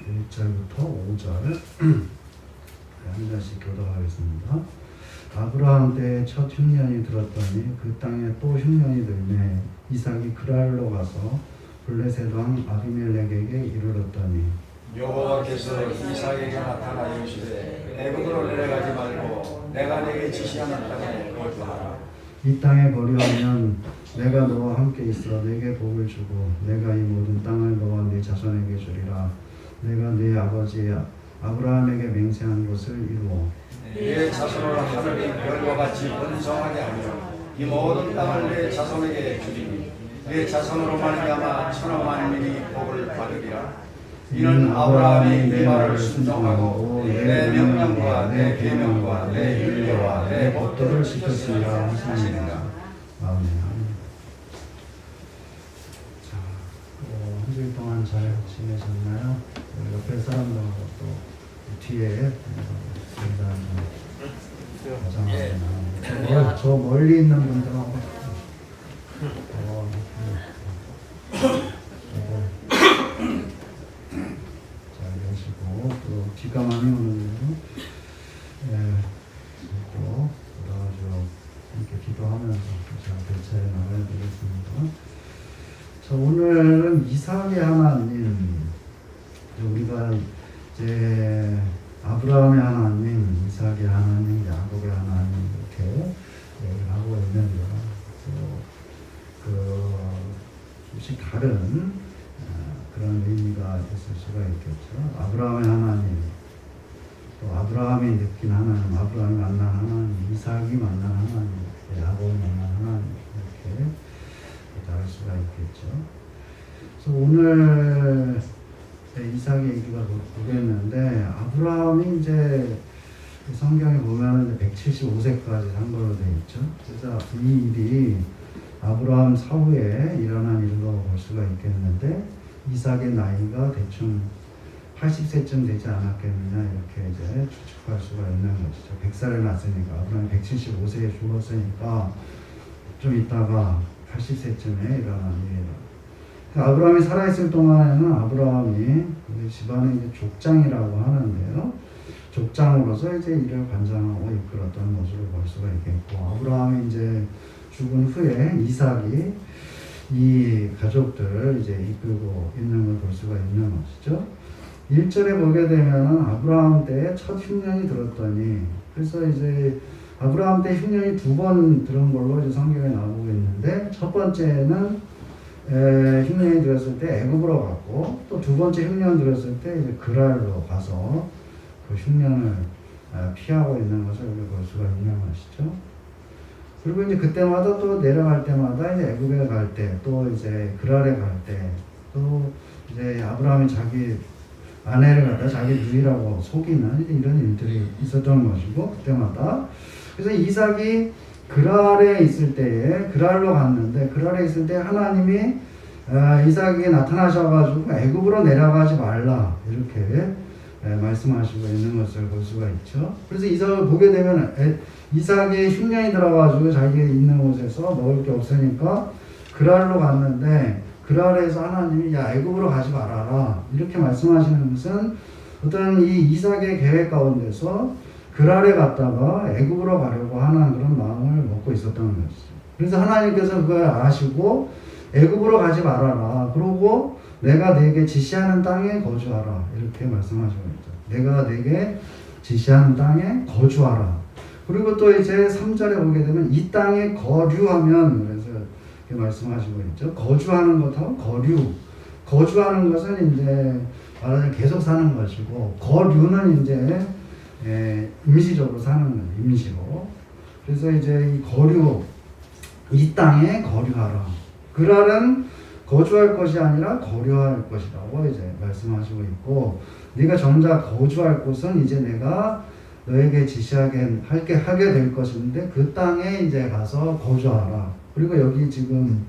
1절부터 5절 한 절씩 교독하겠습니다. 아브라함 때에 첫 흉년이 들었더니 그 땅에 또 흉년이 들매 이삭이 그랄로 가서 블레셋 왕 아비멜렉에게 이르렀더니 여호와께서 이삭에게 나타나 이르시되 애굽으로 내려가지 말고 내가 네게 지시하는 땅에 거주하라. 이 땅에 거류하면 내가 너와 함께 있어 네게 복을 주고 내가 이 모든 땅을 너와 네 자손에게 주리라. 내가 네 아버지 아브라함에게 맹세한 것을 이루어 네 자손을 하늘의 별과 같이 번성하게 하며 이 모든 땅을 네 자손에게 주리니 네 자손으로 말미암아 천하 만민이 복을 받으리라. 이는 아브라함이 네 말을 순종하고 내 명령과 내 계명과 내 율례와 내 법도를 지켰으리라 하시니라. 아멘. 자, 한 주일 동안 잘 지내셨나요? 옆에 사람들하고 또 뒤에 인사하는 저 멀리 있는 분들하고 잘 계시고 또 비가 많이 오는데도 또 돌아가지고 함께 기도하면서 잘 대처해 나가야 되겠습니다. 자, 오늘은 이삭의 하나님, 우리가 이제 아브라함의 하나님, 이삭의 하나님, 야곱의 하나님 이렇게 얘기를 하고 있는데요. 조금씩 다른 그런 의미가 있을 수가 있겠죠. 아브라함의 하나님, 또 아브라함이 느낀 하나님, 아브라함이 만난 하나님, 이삭이 만난 하나님, 야곱이 만난 하나님 이렇게 다를 수가 있겠죠. 그래서 오늘 이삭의 얘기가 보겠는데 아브라함이 이제 성경에 보면은 175세까지 산 걸로 되어 있죠. 그래서 이 일이 아브라함 사후에 일어난 일로 볼 수가 있겠는데 이삭의 나이가 대충 80세쯤 되지 않았겠느냐 이렇게 이제 추측할 수가 있는 것이죠. 100살을 낳았으니까 아브라함이 175세에 죽었으니까 좀 있다가 80세쯤에 일어난 일이에요. 아브라함이 살아있을 동안에는 아브라함이 집안의 이제 족장이라고 하는데요. 족장으로서 이제 일을 관장하고 이끌었던 모습을 볼 수가 있겠고, 아브라함이 이제 죽은 후에 이삭이 이 가족들을 이제 이끌고 있는 걸 볼 수가 있는 것이죠. 1절에 보게 되면 아브라함 때에 첫 흉년이 들었더니, 그래서 이제 아브라함 때 흉년이 2번 들은 걸로 이제 성경에 나오고 있는데, 첫 번째는 흉년이 들었을 때 애굽으로 갔고, 또 두 번째 흉년 들었을 때 이제 그랄로 가서 그 흉년을 피하고 있는 것을 우리가 볼 수가 있는 것이죠. 그리고 이제 그때마다 또 내려갈 때마다 이제 애굽에 갈 때, 또 이제 그랄에 갈 때, 또 이제 아브라함이 자기 아내를 갖다 자기 누이라고 속이는 이런 일들이 있었던 것이고, 그때마다. 그래서 이삭이 그랄에 있을 때에, 그랄로 갔는데, 그랄에 있을 때 하나님이 이삭에게 나타나셔가지고 애굽으로 내려가지 말라 이렇게 말씀하시고 있는 것을 볼 수가 있죠. 그래서 이삭을 보게 되면 이삭이 흉년이 들어가지고 자기 있는 곳에서 먹을 게 없으니까 그랄로 갔는데, 그랄에서 하나님이 야 애굽으로 가지 말아라 이렇게 말씀하시는 것은 어떤 이 이삭의 계획 가운데서 그랄에 갔다가 애굽으로 가려고 하는 그런 마음을 먹고 있었던 것이죠. 그래서 하나님께서 그걸 아시고 애굽으로 가지 말아라. 그러고 내가 네게 지시하는 땅에 거주하라. 이렇게 말씀하시고 있죠. 내가 네게 지시하는 땅에 거주하라. 그리고 또 이제 3절에 보게 되면 이 땅에 거류하면, 그래서 이렇게 말씀하시고 있죠. 거주하는 것하고 거류. 거주하는 것은 이제 말하자면 계속 사는 것이고, 거류는 이제 임시적으로 사는 거예요. 임시로. 그래서 이제 이 거류, 이 땅에 거류하라. 그랄은 거주할 것이 아니라 거류할 것이라고 이제 말씀하시고 있고, 네가 정작 거주할 곳은 이제 내가 너에게 지시하게 하게 될 것인데 그 땅에 이제 가서 거주하라. 그리고 여기 지금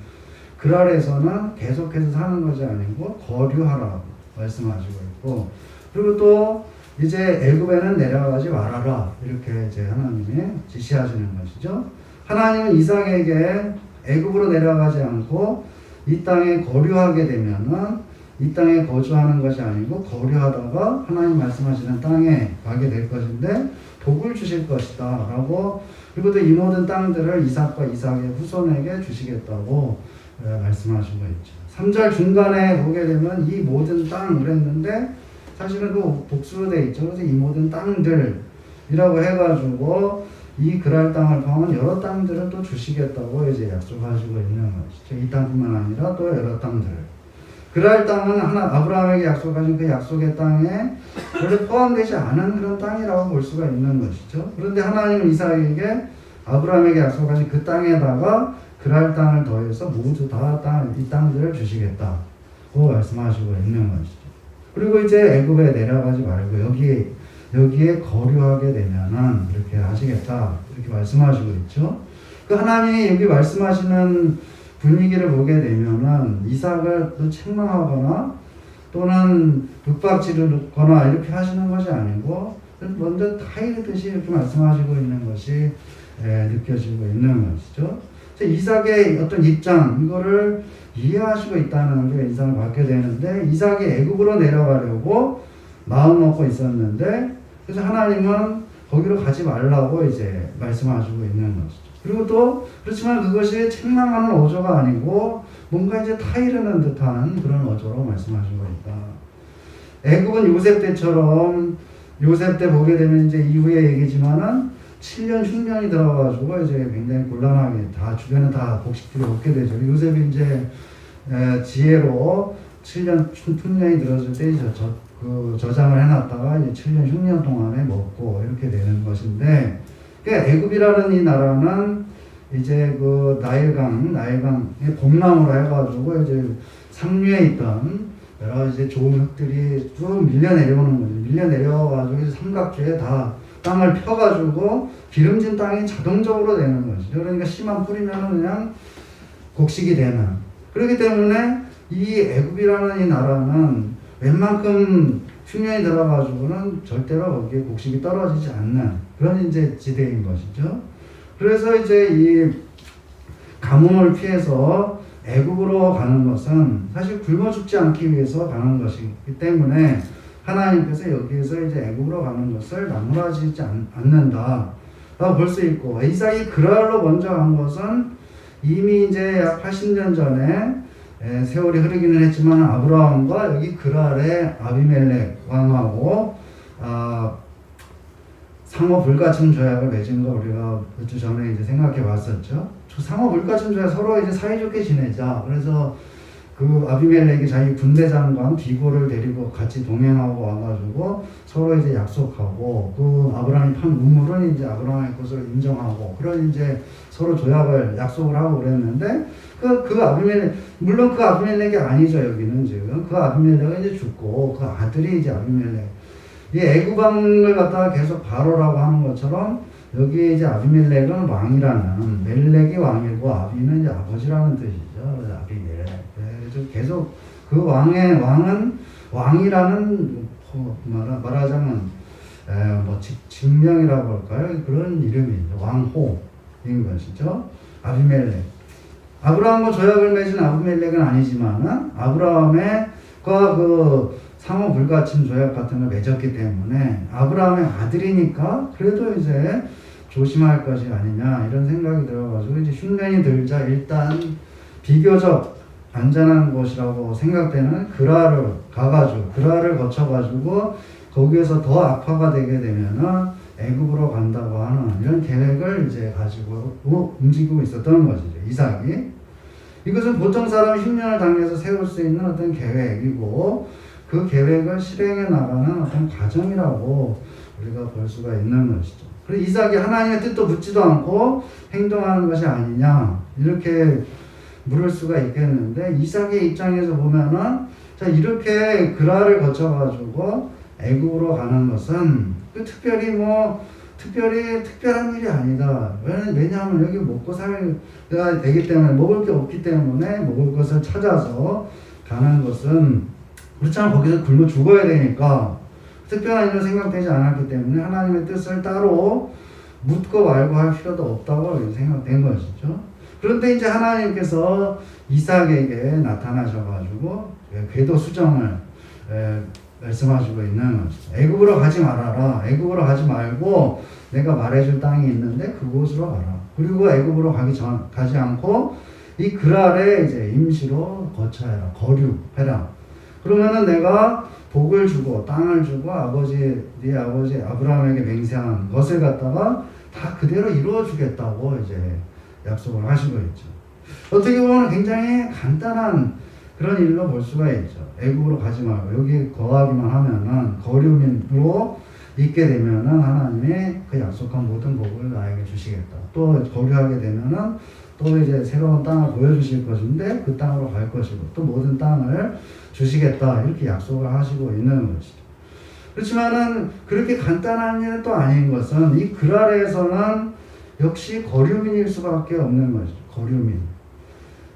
그랄에서는 계속해서 사는 것이 아니고 거류하라 말씀하시고 있고, 그리고 또 이제 애굽에는 내려가지 말아라 이렇게 이제 하나님이 지시하시는 것이죠. 하나님은 이삭에게 애굽으로 내려가지 않고 이 땅에 거류하게 되면은 이 땅에 거주하는 것이 아니고 거류하다가 하나님 말씀하시는 땅에 가게 될 것인데 복을 주실 것이다 라고, 그리고 또 이 모든 땅들을 이삭과 이삭의 후손에게 주시겠다고 말씀하신 거 있죠. 3절 중간에 보게 되면 이 모든 땅 그랬는데 사실은 그 복수로 되어 있죠. 그래서 이 모든 땅들이라고 해가지고 이 그랄 땅을 포함한 여러 땅들을 또 주시겠다고 이제 약속하시고 있는 것이죠. 이 땅뿐만 아니라 또 여러 땅들을. 그랄 땅은 아브라함에게 약속하신 그 약속의 땅에 원래 포함되지 않은 그런 땅이라고 볼 수가 있는 것이죠. 그런데 하나님은 이삭에게 아브라함에게 약속하신 그 땅에다가 그랄 땅을 더해서 모두 다 이 땅들을 주시겠다고 말씀하시고 있는 것이죠. 그리고 이제 애굽에 내려가지 말고 여기에 거류하게 되면은 이렇게 하시겠다 이렇게 말씀하시고 있죠. 그 하나님이 여기 말씀하시는 분위기를 보게 되면은 이삭을 또 책망하거나 또는 윽박지르거나 이렇게 하시는 것이 아니고 먼저 타이르듯이 이렇게 말씀하시고 있는 것이 느껴지고 있는 것이죠. 이삭의 어떤 입장 이거를 이해하시고 있다는 게 인상을 받게 되는데, 이삭이 애굽으로 내려가려고 마음 먹고 있었는데 그래서 하나님은 거기로 가지 말라고 이제 말씀하시고 있는 것이죠. 그리고 또 그렇지만 그것이 책망하는 어조가 아니고 뭔가 이제 타이르는 듯한 그런 어조로 말씀하시고 있다. 애굽은 요셉 때처럼, 요셉 때 보게 되면 이제 이후의 얘기지만은 7년 흉년이 들어가지고 이제 굉장히 곤란하게 다 주변에 다 곡식들이 없게 되죠. 요셉이 이제 지혜로 7년 흉년이 들었을 때 저장을 해놨다가 이제 7년 흉년 동안에 먹고 이렇게 되는 것인데, 그러니까 애굽이라는 이 나라는 이제 그 나일강의 봄나무로 해가지고 이제 상류에 있던 여러 이제 좋은 흙들이 쭉 밀려 내려오는 거죠. 밀려 내려와가지고 삼각주에 다 땅을 펴가지고 기름진 땅이 자동적으로 되는 것이죠. 그러니까 씨만 뿌리면 그냥 곡식이 되는. 그렇기 때문에 이 애굽이라는 이 나라는 웬만큼 흉년이 들어가지고는 절대로 거기에 곡식이 떨어지지 않는 그런 이제 지대인 것이죠. 그래서 이제 이 가뭄을 피해서 애굽으로 가는 것은 사실 굶어 죽지 않기 위해서 가는 것이기 때문에 하나님께서 여기에서 이제 애굽으로 가는 것을 나무라지지 않는다라고 볼 수 있고, 이삭이 그랄로 먼저 간 것은 이미 이제 약 80년 전에 세월이 흐르기는 했지만 아브라함과 여기 그랄의 아비멜렉 왕하고 상호 불가침 조약을 맺은 거 우리가 몇 주 전에 이제 생각해 봤었죠. 상호 불가침 조약, 서로 이제 사이좋게 지내자. 그래서 그 아비멜렉이 자기 군대장관 비고를 데리고 같이 동행하고 와가지고 서로 이제 약속하고, 그 아브라함이 판 우물은 이제 아브라함의 것을 인정하고, 그런 이제 서로 조약을 약속을 하고 그랬는데, 그 아비멜렉, 물론 그 아비멜렉이 아니죠. 여기는 지금 그 아비멜렉은 이제 죽고 그 아들이 이제 아비멜렉. 이 애굽 왕을 갖다가 계속 바로라고 하는 것처럼 여기 이제 아비멜렉은 왕이라는, 멜렉이 왕이고 아비는 이제 아버지라는 뜻이죠. 아비멜렉. 그래서 계속 그 왕은 왕이라는 말하자면 직명이라고 할까요? 그런 이름이죠. 왕호인 것이죠. 아비멜렉. 아브라함과 조약을 맺은 아비멜렉은 아니지만 아브라함과 그 상호 불가침 조약 같은 걸 맺었기 때문에 아브라함의 아들이니까 그래도 이제 조심할 것이 아니냐 이런 생각이 들어가지고 이제 흉년이 들자 일단 비교적 안전한 곳이라고 생각되는 그랄을 가가지고, 그랄을 거쳐가지고 거기에서 더 악화가 되게 되면은 애굽으로 간다고 하는 이런 계획을 이제 가지고 움직이고 있었던 것이죠. 이삭이. 이것은 보통 사람이 흉년을 당해서 세울 수 있는 어떤 계획이고, 그 계획을 실행해 나가는 어떤 과정이라고 우리가 볼 수가 있는 것이죠. 그리고 이삭이 하나님의 뜻도 묻지도 않고 행동하는 것이 아니냐 이렇게 물을 수가 있겠는데, 이삭의 입장에서 보면은 자 이렇게 그랄을 거쳐가지고 애굽으로 가는 것은 특별한 일이 아니다. 왜냐하면 여기 먹고 살아야 되기 때문에, 먹을 게 없기 때문에 먹을 것을 찾아서 가는 것은, 그렇잖아 거기서 굶어 죽어야 되니까 특별한 일로 생각되지 않았기 때문에 하나님의 뜻을 따로 묻고 말고 할 필요도 없다고 생각된 것이죠. 그런데 이제 하나님께서 이삭에게 나타나셔가지고 궤도 수정을 말씀하시고 있는 거죠. 애굽으로 가지 말아라. 애굽으로 가지 말고 내가 말해줄 땅이 있는데 그곳으로 가라. 그리고 애굽으로 가지 않고 이 그랄에 이제 임시로 거처해라. 거류해라. 그러면은 내가 복을 주고 땅을 주고 네 아버지 아브라함에게 맹세한 것을 갖다가 다 그대로 이루어 주겠다고 이제 약속을 하시고 있죠. 어떻게 보면 굉장히 간단한 그런 일로 볼 수가 있죠. 애굽으로 가지 말고 여기 거하기만 하면은 거류민으로 있게 되면은 하나님이 그 약속한 모든 복을 나에게 주시겠다. 또 거류하게 되면은 또 이제 새로운 땅을 보여주실 것인데 그 땅으로 갈 것이고 또 모든 땅을 주시겠다. 이렇게 약속을 하시고 있는 것이죠. 그렇지만은 그렇게 간단한 일은 또 아닌 것은 이 그랄에서는 역시 거류민일 수밖에 없는 것이죠. 거류민.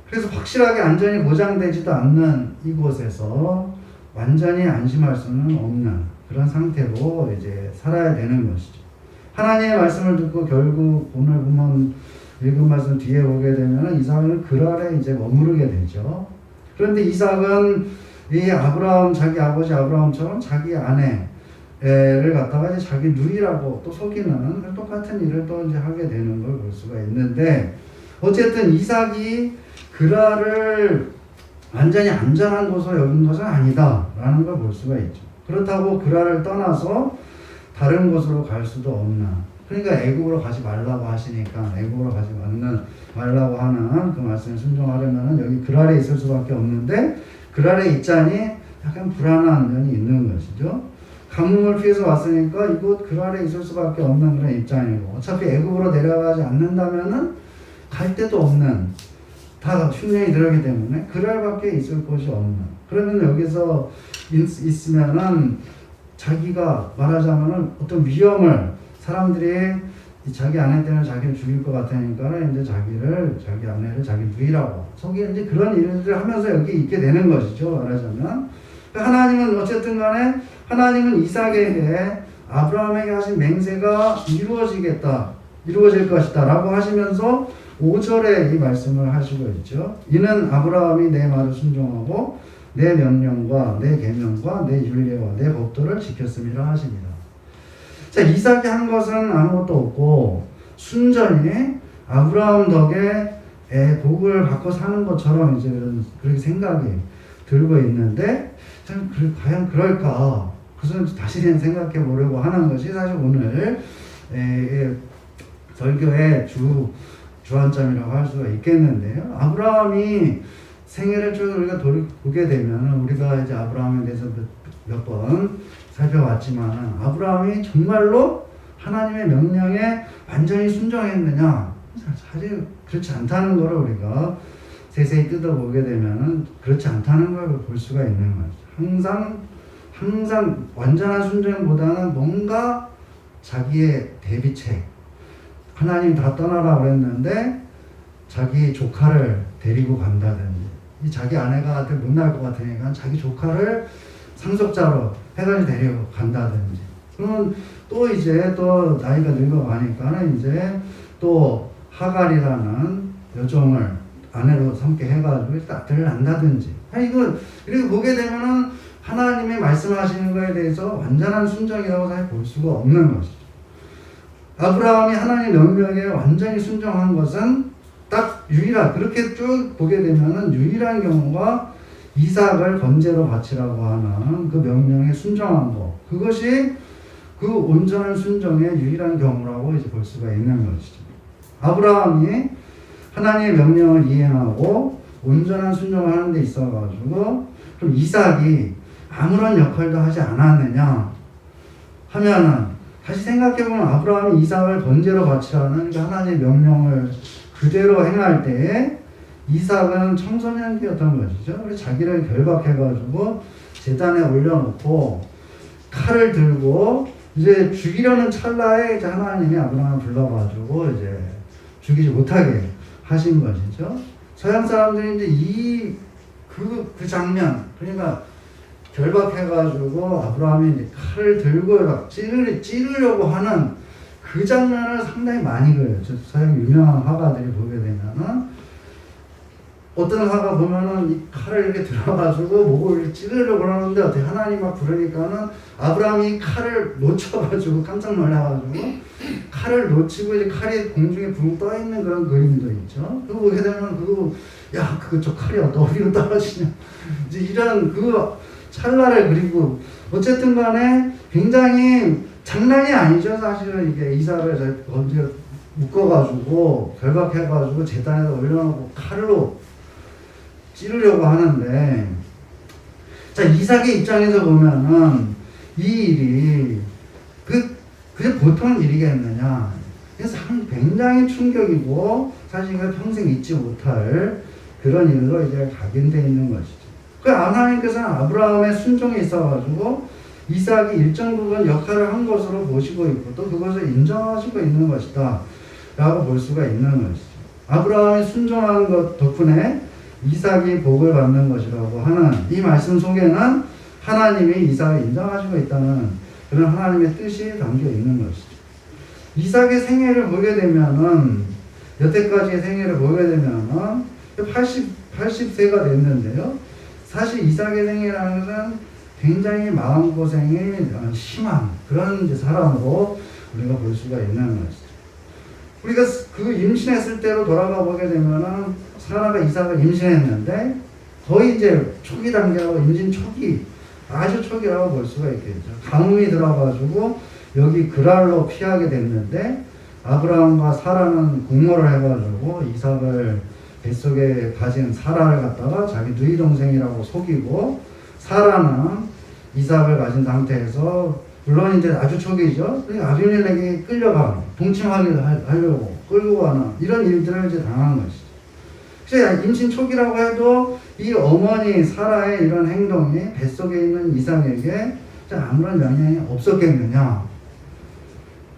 그래서 확실하게 안전이 보장되지도 않는 이곳에서 완전히 안심할 수는 없는 그런 상태로 이제 살아야 되는 것이죠. 하나님의 말씀을 듣고 결국 오늘 보면 읽은 말씀 뒤에 보게 되면 이삭은 그랄에 이제 머무르게 되죠. 그런데 이삭은 이 자기 아버지 아브라함처럼 자기 아내를 갖다가 이제 자기 누이라고 또 속이는 똑같은 일을 또 이제 하게 되는 걸 볼 수가 있는데 어쨌든 이삭이 그랄을 완전히 안전한 곳으로 여긴 것은 아니다라는 걸 볼 수가 있죠. 그렇다고 그랄을 떠나서 다른 곳으로 갈 수도 없는 그러니까 애굽으로 가지 말라고 하시니까 애굽으로 가지 말라고 하는 그 말씀에 순종하려면 여기 그랄에 있을 수밖에 없는데 그랄에 있자니 약간 불안한 면이 있는 것이죠. 가뭄을 피해서 왔으니까 이곳 그랄에 있을 수밖에 없는 그런 입장이고 어차피 애굽으로 내려가지 않는다면은 갈 데도 없는 다 흉년이 들어오기 때문에 그랄밖에 있을 곳이 없는 그러면 여기서 있으면은 자기가 말하자면은 어떤 위험을 사람들이 자기 아내 때문에 자기를 죽일 것 같으니까 이제 자기 아내를 자기 누이라고 속이는 이제 그런 일들을 하면서 여기 있게 되는 것이죠. 말하자면 하나님은 어쨌든 간에 하나님은 이삭에게 아브라함에게 하신 맹세가 이루어질 것이다 라고 하시면서 5절에 이 말씀을 하시고 있죠. 이는 아브라함이 내 말을 순종하고 내 명령과 내 계명과 내 율례와 내 법도를 지켰음이라 하십니다. 자, 이삭이 한 것은 아무것도 없고 순전히 아브라함 덕에 복을 받고 사는 것처럼 이제 그렇게 생각이 들고 있는데 참 과연 그럴까? 그것은 다시 생각해 보려고 하는 것이 사실 오늘 설교의 주안점이라고 할 수가 있겠는데요. 아브라함이 생애를 쭉 우리가 보게 되면 우리가 이제 아브라함에 대해서 몇 번 살펴봤지만 아브라함이 정말로 하나님의 명령에 완전히 순종했느냐? 사실 그렇지 않다는 것을 우리가 세세히 뜯어보게 되면 그렇지 않다는 걸 볼 수가 있는 거죠. 항상 완전한 순종보다는 뭔가 자기의 대비책 하나님 다 떠나라 그랬는데 자기 조카를 데리고 간다든지 자기 아내가 아들 못 날 것 같으니까 자기 조카를 상속자로 해가지고 데리고 간다든지 그러면 또 이제 또 나이가 늙어가니까 이제 또 하갈이라는 여종을 아내로 삼게 해가지고 아들을 낳는다든지 이거 이렇게 보게 되면은 하나님의 말씀하시는 거에 대해서 완전한 순종이라고 사실 볼 수가 없는 것이죠. 아브라함이 하나님의 명령에 완전히 순종한 것은 딱 그렇게 쭉 보게 되면은 유일한 경우가 이삭을 번제로 바치라고 하는 그 명령에 순종한 것. 그것이 그 온전한 순종의 유일한 경우라고 이제 볼 수가 있는 것이죠. 아브라함이 하나님의 명령을 이행하고 온전한 순종을 하는 데 있어가지고 그럼 이삭이 아무런 역할도 하지 않았느냐 하면은 다시 생각해보면 아브라함이 이삭을 번제로 바치라는 하나님의 명령을 그대로 행할 때에 이삭은 청소년기였던 것이죠. 그래서 자기를 결박해가지고 제단에 올려놓고 칼을 들고 이제 죽이려는 찰나에 이제 하나님이 아브라함을 불러가지고 이제 죽이지 못하게 하신 것이죠. 서양 사람들이 이제 그 장면, 그러니까 결박해가지고 아브라함이 이제 칼을 들고 찌르려고 하는 그 장면을 상당히 많이 그려요. 서양 유명한 화가들이 보게 되면은 어떤 사가 보면은 이 칼을 이렇게 들어가지고 목을 찌르려고 하는데 어떻게 하나님 막 부르니까는 아브라함이 칼을 놓쳐가지고 깜짝 놀라가지고 칼을 놓치고 이제 칼이 공중에 붕 떠 있는 그런 그림도 있죠. 그거 보게 되면 그거 야 그거 저 칼이 어디로 떨어지냐 이제 이런 그 찰나를 그리고 어쨌든 간에 굉장히 장난이 아니죠. 사실은 이게 이삭을 먼저 묶어가지고 결박해가지고 제단에다 올려놓고 칼로 찌르려고 하는데, 자, 이삭의 입장에서 보면은 이 일이 그게 보통 일이겠느냐. 그래서 굉장히 충격이고 사실 이걸 평생 잊지 못할 그런 일로 이제 각인되어 있는 것이죠. 그 하나님께서는 아브라함의 순종에 있어가지고 이삭이 일정 부분 역할을 한 것으로 보시고 있고 또 그것을 인정하시고 있는 것이다 라고 볼 수가 있는 것이죠. 아브라함이 순종한 것 덕분에 이삭이 복을 받는 것이라고 하는 이 말씀 속에는 하나님이 이삭을 인정하시고 있다는 그런 하나님의 뜻이 담겨 있는 것이죠. 이삭의 생애를 보게 되면은 여태까지의 생애를 보게 되면은 80세가 됐는데요. 사실 이삭의 생애라는 것은 굉장히 마음고생이 심한 그런 사람으로 우리가 볼 수가 있는 것이죠. 우리가 그 임신했을 때로 돌아가 보게 되면은 사라가 이삭을 임신했는데 거의 이제 초기 단계라고 임신 초기 아주 초기라고 볼 수가 있겠죠. 가뭄이 들어가지고 여기 그랄로 피하게 됐는데 아브라함과 사라는 공모를 해가지고 이삭을 뱃속에 가진 사라를 갖다가 자기 누이 동생이라고 속이고 사라는 이삭을 가진 상태에서 물론 이제 아주 초기죠. 아비멜렉에게 끌려가 동침하려고 끌고 가는 이런 일들을 이제 당한 것이죠. 그래서 임신 초기라고 해도 이 어머니 사라의 이런 행동이 뱃속에 있는 이삭에게 아무런 영향이 없었겠느냐.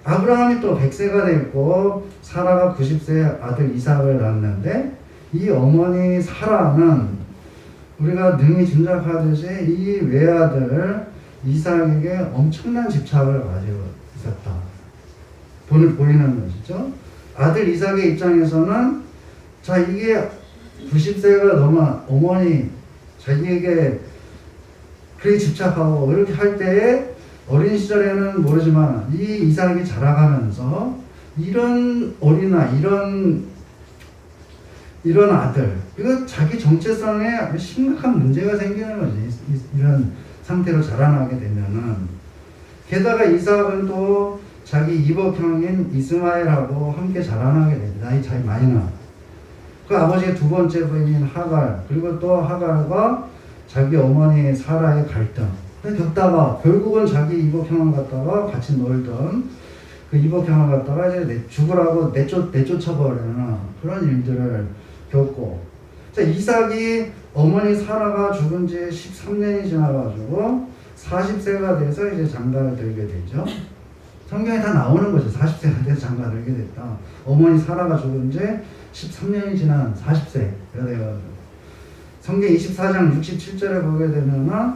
아브라함이 또 100세가 됐고 사라가 90세 아들 이삭을 낳았는데 이 어머니 사라는 우리가 능히 짐작하듯이 이 외아들 이삭에게 엄청난 집착을 가지고 있었다. 보이는 것이죠. 아들 이삭의 입장에서는 자 이게 90세가 넘어 어머니 자기에게 그렇게 집착하고 이렇게 할 때에 어린 시절에는 모르지만 이 이삭이 자라가면서 이런 어린아 이런 아들 이거 자기 정체성에 아주 심각한 문제가 생기는 거지. 이런 상태로 자라나게 되면은 게다가 이삭은 또 자기 이복형인 이스마엘하고 함께 자라나게 됩니다. 나이 차이 많이 나. 그 아버지의 두 번째 부인인 하갈 그리고 또 하갈과 자기 어머니 사라의 갈등 겪다가 결국은 자기 이복형을 갖다가 같이 놀던 그 이복형을 갖다가 이제 죽으라고 내쫓아버리는 그런 일들을 겪고 자 이삭이 어머니 사라가 죽은 지 13년이 지나가지고 40세가 돼서 이제 장가를 들게 되죠. 성경에 다 나오는 거죠. 40세가 돼서 장가를 들게 됐다. 어머니 사라가 죽은 지 13년이 지난 40세. 그래가지고 성경 24장 67절에 보게 되면은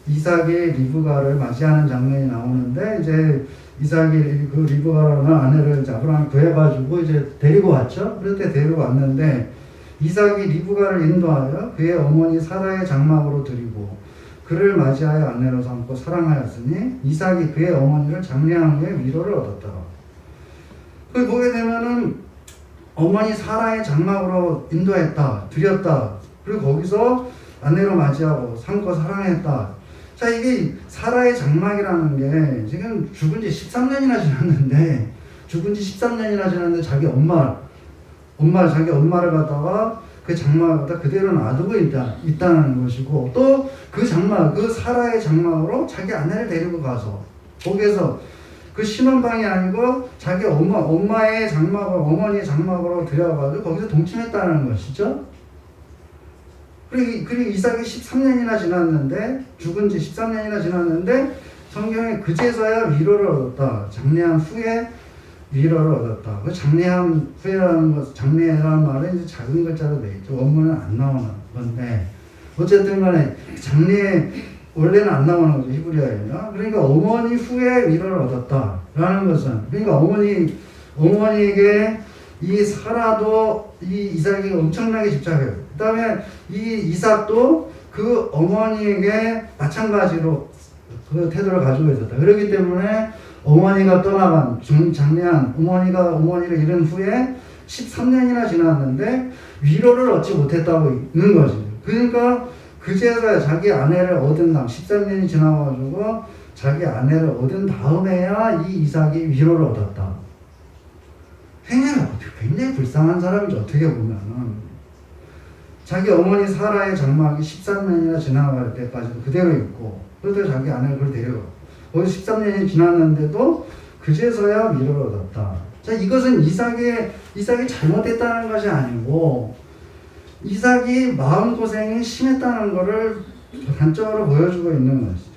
이삭이 리브가를 맞이하는 장면이 나오는데 이제 이삭이 그 리브가라는 아내를 아브라함이 구해가지고 이제 데리고 왔죠. 그럴 때 데리고 왔는데 이삭이 리브가를 인도하여 그의 어머니 사라의 장막으로 들이고 그를 맞이하여 아내로 삼고 사랑하였으니 이삭이 그의 어머니를 장례한 후에 위로를 얻었다. 그 보게 되면은 어머니 사라의 장막으로 인도했다, 들였다. 그리고 거기서 아내로 맞이하고 삼고 사랑했다. 자, 이게 사라의 장막이라는 게 지금 죽은 지 13년이나 지났는데 자기 자기 엄마를 갖다가 그 장막을 갖다 그대로 놔두고 있다는 것이고 또 그 장막, 그 사라의 장막으로 자기 아내를 데리고 가서 거기에서 그 신혼방이 아니고 자기 엄마의 장막으로 어머니의 장막으로 들여가지고 거기서 동침했다는 것이죠. 그리고 이삭이 13년이나 지났는데 죽은 지 13년이나 지났는데 성경에 그제서야 위로를 얻었다. 장례한 후에 위로를 얻었다. 그 장례한 후에라는 것, 장례라는 말은 이제 작은 글자로 돼 있죠. 원문은 안 나오는 건데 어쨌든 간에 장례 원래는 안 나오는 거죠. 히브리어에는. 그러니까 어머니 후에 위로를 얻었다라는 것은 그러니까 어머니에게 이 사라도 이 이삭이 엄청나게 집착해요. 그 다음에 이 이삭도 그 어머니에게 마찬가지로 그 태도를 가지고 있었다. 그렇기 때문에 어머니가 떠나간 장래한 어머니를 잃은 후에 13년이나 지났는데 위로를 얻지 못했다고 있는 거지. 그러니까 그제서야 자기 아내를 얻은 다음 13년이 지나가지고 자기 아내를 얻은 다음에야 이 이삭이 위로를 얻었다. 굉장히 불쌍한 사람이죠. 어떻게 보면은 자기 어머니 사라의 장막이 13년이나 지나갈 때까지도 그대로 있고 그래도 자기 아내를 그걸 데려가. 거기 13년이 지났는데도 그제서야 위로를 얻었다. 자, 이것은 이삭이 잘못했다는 것이 아니고 이삭이 마음고생이 심했다는 것을 단적으로 보여주고 있는 것이죠.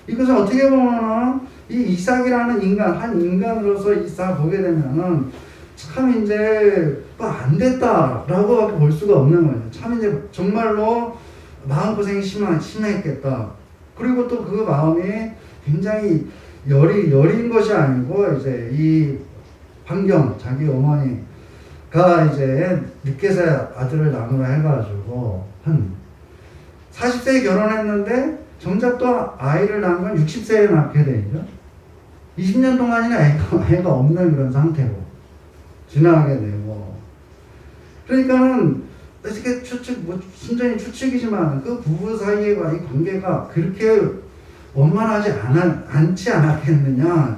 이것은 어떻게 보면 이 이삭이라는 인간, 한 인간으로서 이삭을 보게 되면은 참 이제 안 됐다라고 볼 수가 없는 거예요. 참 이제 정말로 마음고생이 심했겠다. 그리고 또 그 마음이 굉장히 여린 것이 아니고 이제 이 환경, 자기 어머니가 이제 늦게서야 아들을 낳으라 해가지고 한 40세에 결혼했는데 정작 또 아이를 낳은 건 60세에 낳게 되죠. 20년 동안이나 애가 없는 그런 상태로 지나가게 되고. 그러니까는 이렇게 순전히 추측이지만 그 부부 사이의 이 관계가 그렇게 원만하지 않지 않았겠느냐라는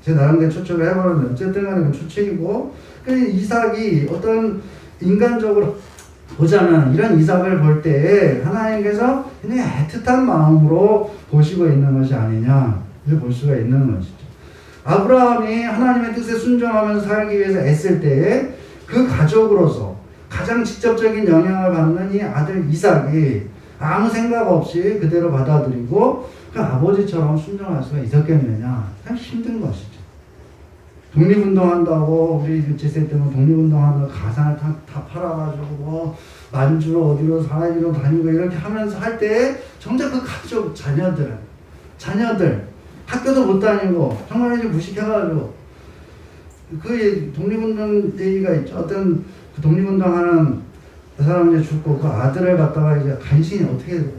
제 나름대로 추측을 해보는데 어쨌든 간에 그 추측이고, 이삭이 어떤 인간적으로 보자면 이런 이삭을 볼 때 하나님께서 굉장히 애틋한 마음으로 보시고 있는 것이 아니냐를 볼 수가 있는 것이죠. 아브라함이 하나님의 뜻에 순종하면서 살기 위해서 애쓸 때에 그 가족으로서 가장 직접적인 영향을 받는 이 아들 이삭이 아무 생각 없이 그대로 받아들이고 그 아버지처럼 순종할 수가 있었겠느냐. 참 힘든 것이죠. 독립운동한다고 우리 제세 때는 독립운동하면서 가산을 다 팔아가지고 뭐 만주로 어디로 사이로 다니고 이렇게 하면서 할 때 정작 그 가족 자녀들 학교도 못 다니고 정말 이제 무식해가지고 그 독립운동 얘기가 있죠. 어떤 그 독립운동하는 사람 이제 죽고 그 아들을 갖다가 이제 간신히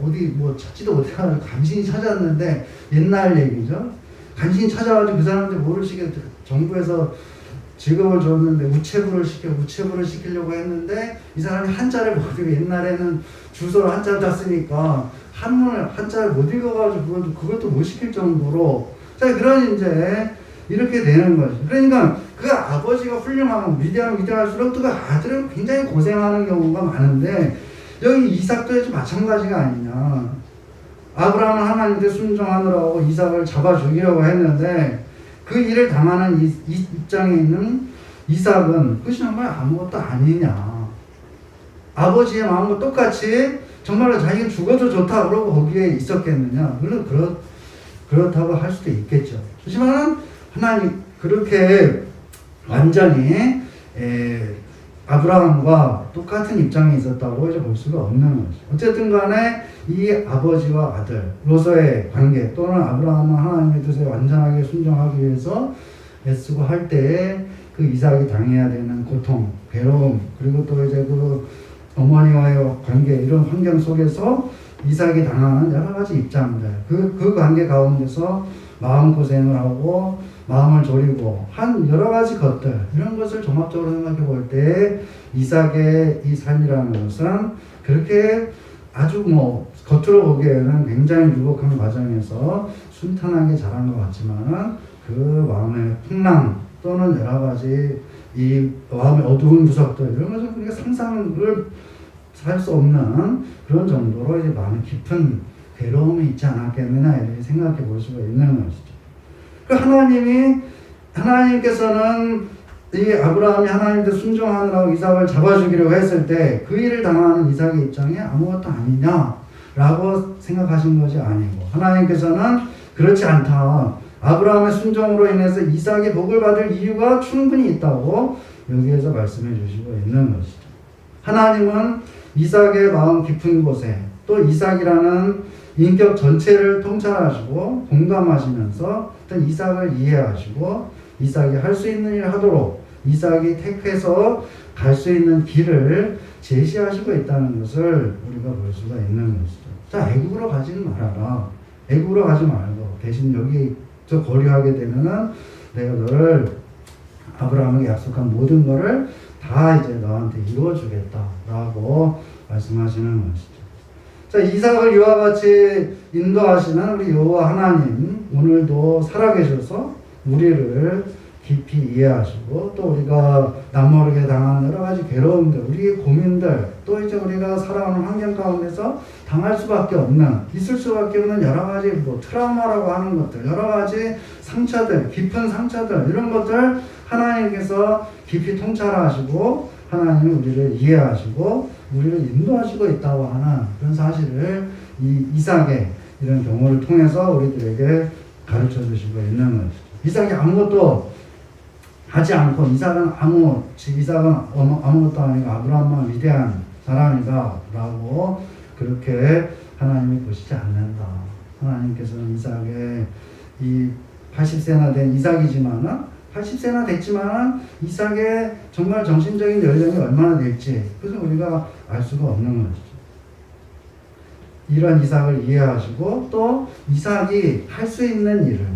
어디 뭐 찾지도 못해가지고 간신히 찾았는데 옛날 얘기죠. 간신히 찾아가지고 그 사람한테 뭐를 정부에서 직업을 줬는데 우체부를 시키려고 했는데 이 사람이 한자를 못 읽어. 옛날에는 주소를 한자를 다 쓰니까 한자를 못 읽어가지고 그것도 못 시킬 정도로. 자, 그런 이제 이렇게 되는 거죠. 그러니까 그 아버지가 훌륭하고 위대할수록 그 아들은 굉장히 고생하는 경우가 많은데 여기 이삭도 좀 마찬가지가 아니냐. 아브라함은 하나님께 순종하느라고 이삭을 잡아 죽이려고 했는데 그 일을 당하는 이 입장에 있는 이삭은 그것이 정말 아무것도 아니냐. 아버지의 마음과 똑같이 정말로 자기가 죽어도 좋다 그러고 거기에 있었겠느냐. 물론 그렇다고 할 수도 있겠죠. 하지만 하나님 그렇게 완전히 아브라함과 똑같은 입장에 있었다고 이제 볼 수가 없는 거죠. 어쨌든 간에 이 아버지와 아들로서의 관계 또는 아브라함은 하나님의 뜻에 완전하게 순종하기 위해서 애쓰고 할 때에 그 이삭이 당해야 되는 고통, 괴로움, 그리고 또 이제 그 어머니와의 관계, 이런 환경 속에서 이삭이 당하는 여러 가지 입장들, 그 관계 가운데서 마음고생을 하고 마음을 졸이고 한 여러 가지 것들, 이런 것을 종합적으로 생각해 볼 때 이삭의 이 삶이라는 것은 그렇게 아주 겉으로 보기에는 굉장히 유복한 과정에서 순탄하게 자란 것 같지만 그 마음의 풍랑 또는 여러 가지 이 마음의 어두운 구석들, 이런 것을 우리가 상상을 할 수 없는 그런 정도로 이제 마음의 깊은 괴로움이 있지 않았겠느냐 이렇게 생각해 볼 수가 있는 것이죠. 그 하나님께서는 이 아브라함이 하나님께 순종하느라고 이삭을 잡아주기로 했을 때 그 일을 당하는 이삭의 입장에 아무것도 아니냐라고 생각하신 것이 아니고, 하나님께서는 그렇지 않다. 아브라함의 순종으로 인해서 이삭이 복을 받을 이유가 충분히 있다고 여기에서 말씀해 주시고 있는 것이죠. 하나님은 이삭의 마음 깊은 곳에 또 이삭이라는 인격 전체를 통찰하시고 공감하시면서 이삭을 이해하시고 이삭이 할 수 있는 일을 하도록 이삭이 택해서 갈 수 있는 길을 제시하시고 있다는 것을 우리가 볼 수가 있는 것이죠. 자, 애국으로 가지는 말아라. 애국으로 가지 말고 대신 여기서 거류하게 되면은 내가 너를 아브라함에게 약속한 모든 것을 다 이제 너한테 이루어주겠다라고 말씀하시는 것이죠. 자, 이삭을 이와 같이 인도하시는 우리 여호와 하나님, 오늘도 살아계셔서 우리를 깊이 이해하시고, 또 우리가 남모르게 당한 여러 가지 괴로움들, 우리의 고민들, 또 이제 우리가 살아가는 환경 가운데서 당할 수밖에 없는, 있을 수밖에 없는 여러 가지 트라우마라고 하는 것들, 여러 가지 상처들, 깊은 상처들, 이런 것들 하나님께서 깊이 통찰하시고 하나님이 우리를 이해하시고 우리를 인도하시고 있다고 하는 그런 사실을 이 이삭의 이런 경우를 통해서 우리들에게 가르쳐 주시고 있는 것이죠. 이삭이 아무것도 하지 않고, 이삭은 아무것도 아니고 아브라함만 위대한 사람이다 라고 그렇게 하나님이 보시지 않는다. 하나님께서는 이삭의 이 80세나 된 이삭이지만은 80세나 됐지만은 이삭의 정말 정신적인 연령이 얼마나 될지 그것은 우리가 알 수가 없는 것이죠. 이런 이삭을 이해하시고 또 이삭이 할 수 있는 일을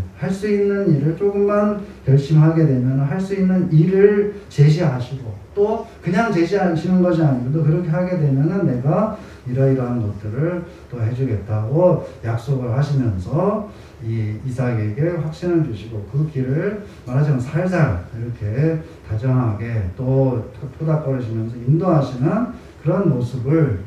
조금만 결심하게 되면 할 수 있는 일을 제시하시고, 또 그냥 제시하시는 것이 아니고 또 그렇게 하게 되면은 내가 이러이러한 것들을 또 해주겠다고 약속을 하시면서 이 이삭에게 확신을 주시고 그 길을 말하자면 살살 이렇게 다정하게 또 토닥거리시면서 인도하시는 그런 모습을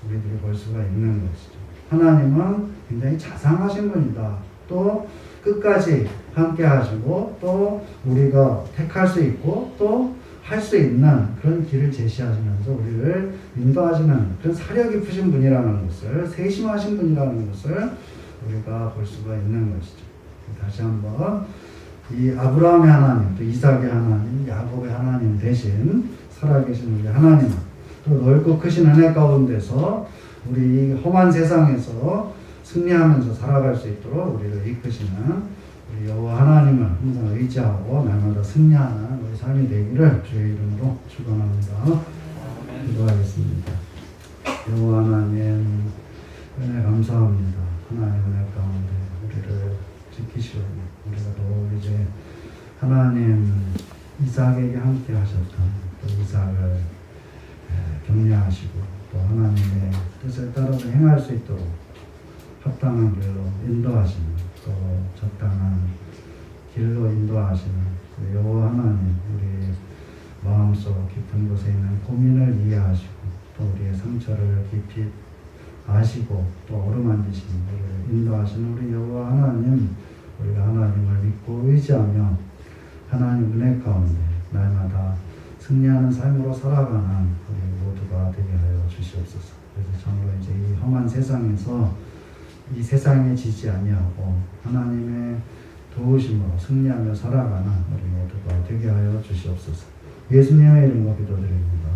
우리들이 볼 수가 있는 것이죠. 하나님은 굉장히 자상하신 분이다. 또 끝까지 함께 하시고 또 우리가 택할 수 있고 또 할 수 있는 그런 길을 제시하시면서 우리를 인도하시는 그런 사려 깊으신 분이라는 것을, 세심하신 분이라는 것을 우리가 볼 수가 있는 것이죠. 다시 한번 이 아브라함의 하나님, 또 이삭의 하나님, 야곱의 하나님 대신 살아계신 우리 하나님, 또 넓고 크신 은혜 가운데서 우리 험한 세상에서 승리하면서 살아갈 수 있도록 우리를 이끄시는 우리 여호와 하나님을 항상 의지하고 날마다 승리하는 우리 삶이 되기를 주의 이름으로 축원합니다. 기도하겠습니다. 여호와 하나님, 은혜 감사합니다. 하나님 은혜 가운데 우리를 지키시고 우리가 또 이제 하나님 이삭에게 함께 하셨던 또 이삭을 격려하시고 또 하나님의 뜻을 따라서 행할 수 있도록 합당한 길로 인도하시는, 또 적당한 길로 인도하시는 그 여호와 하나님, 우리 마음속 깊은 곳에 있는 고민을 이해하시고 또 우리의 상처를 깊이 아시고 또 어루만지시는 우리를 인도하시는 우리 여호와 하나님, 우리가 하나님을 믿고 의지하며 하나님 은혜 가운데 날마다 승리하는 삶으로 살아가는 우리 모두가 되게 하여 주시옵소서. 그래서 정말 이제 이 험한 세상에서 이 세상에 지지 아니하고 하나님의 도우심으로 승리하며 살아가는 우리 모두가 되게 하여 주시옵소서. 예수님의 이름으로 기도드립니다.